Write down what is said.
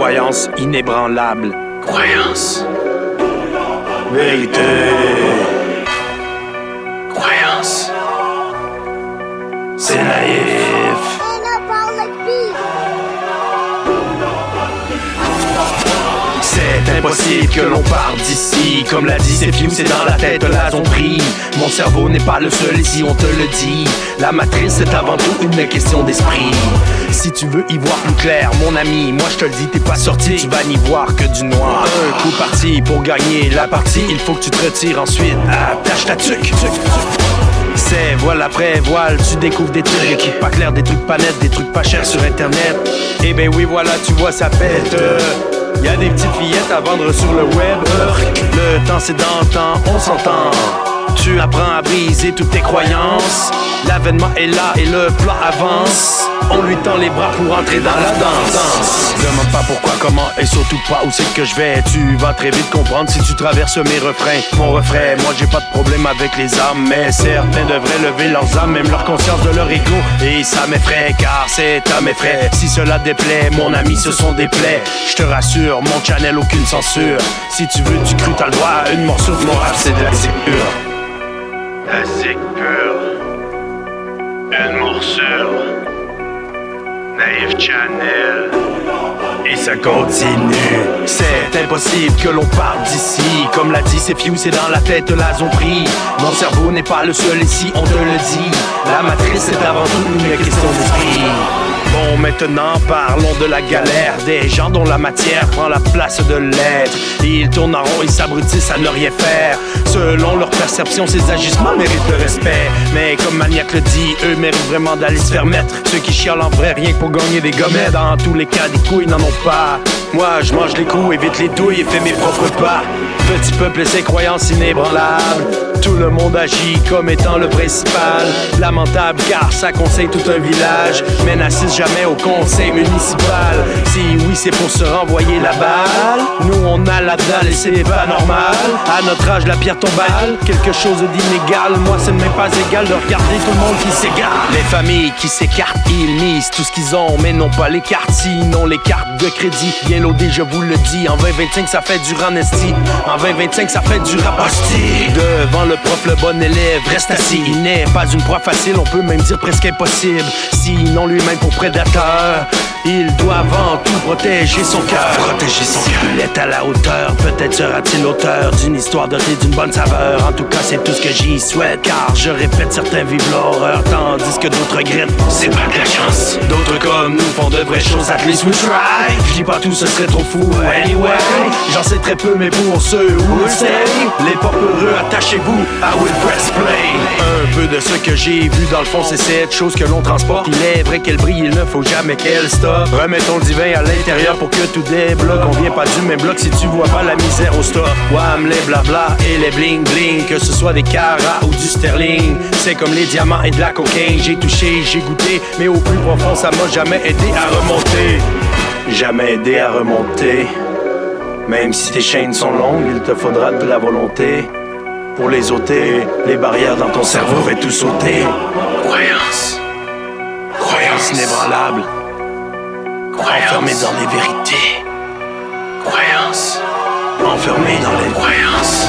croyance inébranlable. Croyance. Vérité. Croyance. C'est naïf. C'est impossible que l'on parte d'ici. Comme l'a dit c'est Few, c'est dans la tête là son prix. Mon cerveau n'est pas le seul ici, on te le dit. La matrice c'est avant tout une question d'esprit. Si tu veux y voir plus clair, mon ami, moi je te le dis, t'es pas sorti, tu vas n'y voir que du noir. Un coup parti pour gagner la partie, il faut que tu te retires ensuite. Attache ta tuque. C'est voile après voile, tu découvres des trucs, des trucs pas clairs, des trucs pas nets, des trucs pas chers sur internet. Eh ben oui voilà, tu vois ça pète. Y'a des petites fillettes à vendre sur le web. Le temps c'est dans le temps, on s'entend. Tu apprends à briser toutes tes croyances. L'avènement est là et le plan avance. On lui tend les bras pour entrer dans la danse. Demande pas pourquoi, comment et surtout pas où c'est que je vais. Tu vas très vite comprendre si tu traverses mes refrains. Mon refrain, moi j'ai pas de problème avec les âmes, mais certains devraient lever leurs âmes, même leur conscience de leur ego. Et ça m'effraie car c'est à mes frais. Si cela déplaît, mon ami, ce sont des plaies. Je te rassure, mon channel aucune censure. Si tu veux du cru, t'as le droit à une morsure de mon rap, c'est de la zig pure. La zig pure. Une morsure. Naïf Channel. Et ça continue. C'est impossible que l'on parte d'ici. Comme l'a dit c'est Few, c'est dans la tête la zombie. Mon cerveau n'est pas le seul ici, on te le dit. La matrice c'est avant tout une question d'esprit. Bon, maintenant parlons de la galère des gens dont la matière prend la place de l'être. Ils tournent en rond, ils s'abrutissent à ne rien faire. Selon leur perception, ces agissements méritent le respect. Mais comme Maniac le dit, eux méritent vraiment d'aller se faire mettre. Ceux qui chialent en vrai rien que pour gagner des gommettes. Dans tous les cas, des couilles n'en ont pas. Moi, je mange les coups, évite les douilles et fais mes propres pas. Petit peuple et ses croyances inébranlables. Tout le monde agit comme étant le principal. Lamentable car ça conseille tout un village, mais n'assiste jamais au conseil municipal. Si oui c'est pour se renvoyer la balle, nous on a la dalle et c'est pas normal. À notre âge la pierre tombale, quelque chose d'inégal. Moi ce n'est même pas égal de regarder tout le monde qui s'égare. Les familles qui s'écartent, ils misent tout ce qu'ils ont, mais non pas les cartes, sinon les cartes de crédit. Bien loadé je vous le dis, en 2025 ça fait du ranesti. En 2025 ça fait du rap hostie. Devant le prof, le bon élève reste assis. Il n'est pas une proie facile, on peut même dire presque impossible. Sinon lui-même pour prédateur, il doit avant tout protéger son cœur. Protéger son cœur. Il est à la hauteur, peut-être sera-t-il l'auteur d'une histoire dotée d'une bonne saveur. En tout cas c'est tout ce que j'y souhaite, car je répète, certains vivent l'horreur, tandis que d'autres regrettent. C'est pas de la chance. D'autres comme nous font de vraies choses, at least we try. Je dis pas tout, ce serait trop fou. Anyway, j'en sais très peu, mais pour ceux who le say, les pop heureux, attachez-vous, I will press play. Un peu de ce que j'ai vu dans le fond, c'est cette chose que l'on transporte. Il est vrai qu'elle brille, il ne faut jamais qu'elle stoppe. Remettons le divin à l'intérieur pour que tout débloque. On vient pas du même bloc si tu vois pas la misère au stop. Wham, les blabla et les bling bling, que ce soit des carats ou du sterling. C'est comme les diamants et de la cocaine. J'ai touché, j'ai goûté, mais au plus profond ça m'a jamais aidé à remonter. Jamais aidé à remonter. Même si tes chaînes sont longues, il te faudra de la volonté pour les ôter. Les barrières dans ton cerveau vont tout sauter. Croyance. Croyance inébranlable. Enfermé dans les vérités. Croyance. Enfermé dans les croyances.